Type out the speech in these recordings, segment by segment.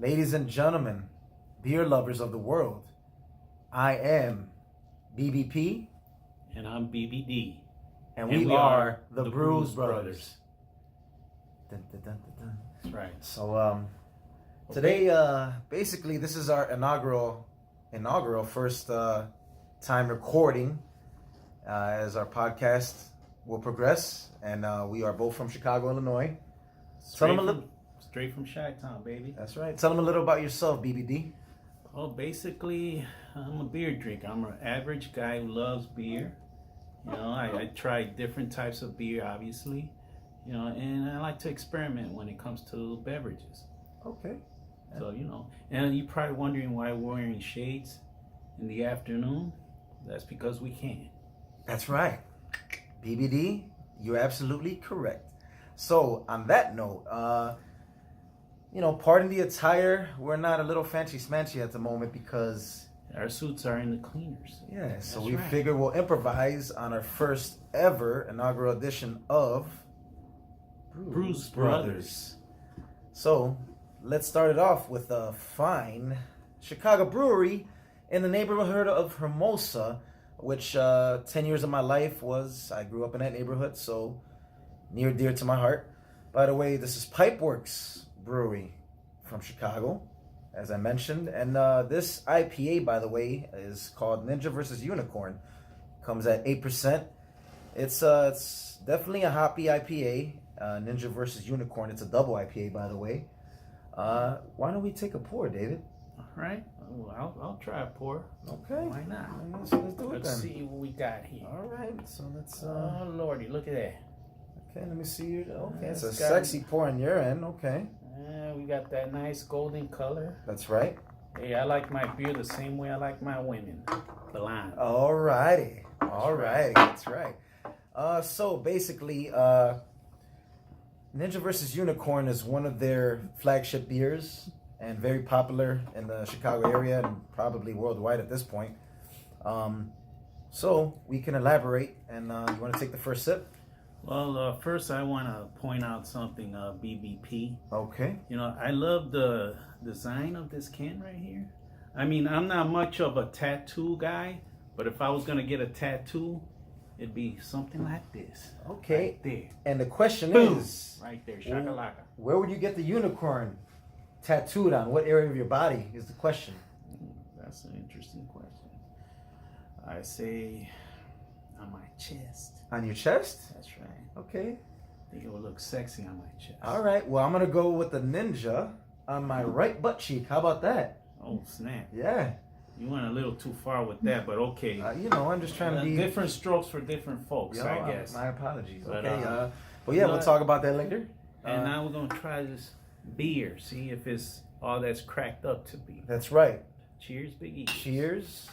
Ladies and gentlemen, beer lovers of the world, I am BBP. And I'm BBD. And we are the Brews Brothers. Dun, dun, dun, dun, dun. That's right. So today, basically, this is our inaugural first time recording as our podcast will progress. And we are both from Chicago, Illinois. Straight from Chi-Town, baby. That's right. Tell them a little about yourself, BBD. Well, basically, I'm a beer drinker. I'm an average guy who loves beer. You know, I try different types of beer, obviously. You know, and I like to experiment when it comes to beverages. Okay. So, you know, and you're probably wondering why we're wearing shades in the afternoon. That's because we can. That's right. BBD, you're absolutely correct. So, on that note, pardon the attire. We're not a little fancy-smancy at the moment because our suits are in the cleaners. Yeah, so we figure we'll improvise on our first ever inaugural edition of Brews Brothers. So, let's start it off with a fine Chicago brewery in the neighborhood of Hermosa, which 10 years of my life I grew up in that neighborhood, so near dear to my heart. By the way, this is Pipeworks Brewery from Chicago, as I mentioned. And this IPA, by the way, is called Ninja versus Unicorn. Comes at 8%. It's definitely a hoppy IPA. Ninja versus Unicorn. It's a double IPA, by the way. Why don't we take a pour, David? All right. Well, I'll try a pour. Okay. Why not? Let's do it then. Let's see what we got here. All right. So let's. Oh Lordy, look at that. Okay, let me see you. Okay, it's a sexy pour on your end. Okay. We got that nice golden color. That's right. Hey, I like my beer the same way I like my women. Blonde. All righty. All righty. That's right. So basically, Ninja vs. Unicorn is one of their flagship beers and very popular in the Chicago area and probably worldwide at this point. So we can elaborate. And you want to take the first sip? Well, first I want to point out something, BBP. Okay. You know, I love the design of this can right here. I mean, I'm not much of a tattoo guy, but if I was going to get a tattoo, it'd be something like this. Okay. Right there. And the question Boom. is... Right there, shakalaka. Where would you get the unicorn tattooed on? What area of your body is the question? That's an interesting question. I say on my chest. On your chest? That's right. Okay. I think it would look sexy on my chest. All right. Well, I'm going to go with the ninja on my right butt cheek. How about that? Oh, snap. Yeah. You went a little too far with that, but okay. I'm just trying to be... Different strokes for different folks, I guess. My apologies. But, okay. Well, yeah, we'll talk about that later. And now we're going to try this beer. See if it's all that's cracked up to be. That's right. Cheers, Big E. Cheers.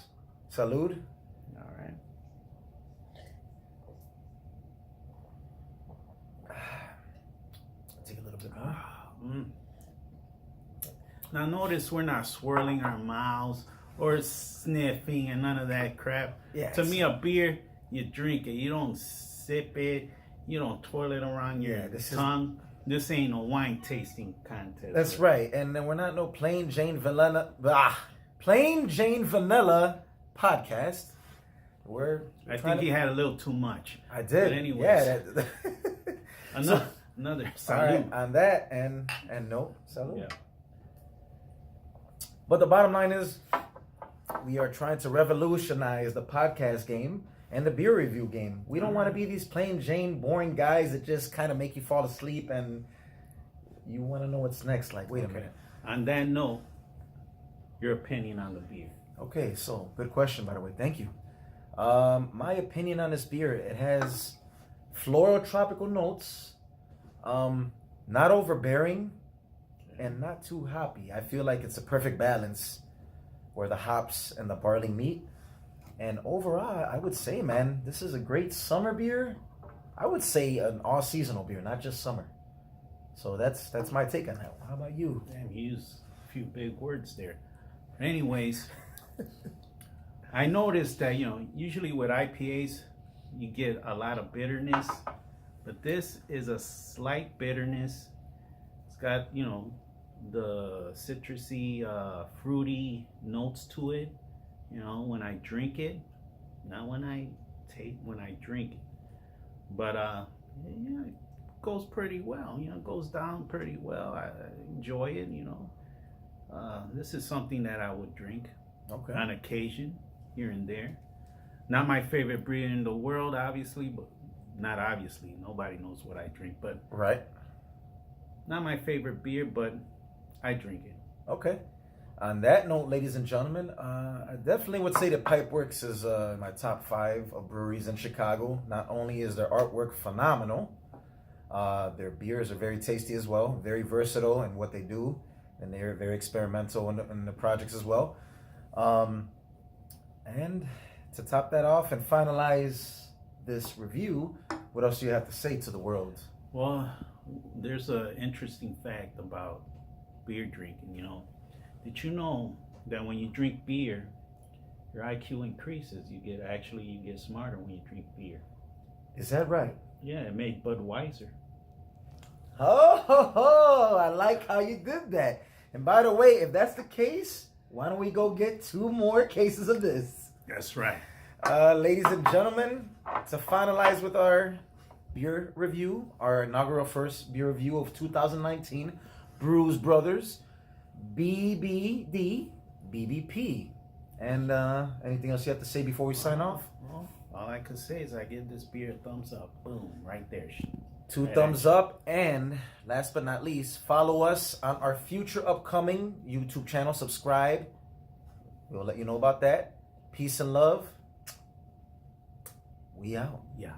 Salud. All right. Take a little bit more. Now notice we're not swirling our mouths or sniffing and none of that crap. Yes. To me, a beer, you drink it. You don't sip it. You don't twirl it around your tongue. This ain't no wine tasting contest. That's right. And then we're not no plain Jane Vanilla podcast. I think he had a little too much. I did. But anyways. Yeah. Another salute. All right, on that and no salute. Yeah. But the bottom line is, we are trying to revolutionize the podcast game and the beer review game. We don't want to be these plain Jane, boring guys that just kind of make you fall asleep and you want to know what's next. Like, wait a minute. On that note, your opinion on the beer. Okay, so good question, by the way. Thank you. My opinion on this beer, it has floral tropical notes, not overbearing, and not too hoppy. I feel like it's a perfect balance where the hops and the barley meet. And overall, I would say, man, this is a great summer beer. I would say an all-seasonal beer, not just summer. So that's my take on that. How about you? Damn, you used a few big words there. Anyways, I noticed that, usually with IPAs, you get a lot of bitterness. But this is a slight bitterness. It's got, the citrusy, fruity notes to it. You know, when I drink it, not when I drink it. But yeah, it goes pretty well. You know, it goes down pretty well. I enjoy it. You know, this is something that I would drink on occasion, here and there. Not my favorite beer in the world, obviously, but not obviously. Nobody knows what I drink, but Right. not my favorite beer, but I drink it. Okay. On that note, ladies and gentlemen, I definitely would say that Pipeworks is my top 5 of breweries in Chicago. Not only is their artwork phenomenal, their beers are very tasty as well, very versatile in what they do, and they're very experimental in the projects as well. And to top that off and finalize this review, what else do you have to say to the world? Well, there's an interesting fact about beer drinking, you know. Did you know that when you drink beer, your IQ increases? You get smarter when you drink beer. Is that right? Yeah, it made Bud wiser. Oh, I like how you did that. And by the way, if that's the case, why don't we go get 2 more cases of this? That's right. Ladies and gentlemen, to finalize with our beer review, our inaugural first beer review of 2019, Brews Brothers, BBD, BBP. And anything else you have to say before we sign off? Well, all I can say is I give this beer a thumbs up. Boom, right there. 2 thumbs up. And last but not least, follow us on our future upcoming YouTube channel. Subscribe. We'll let you know about that. Peace and love. We out. Yeah.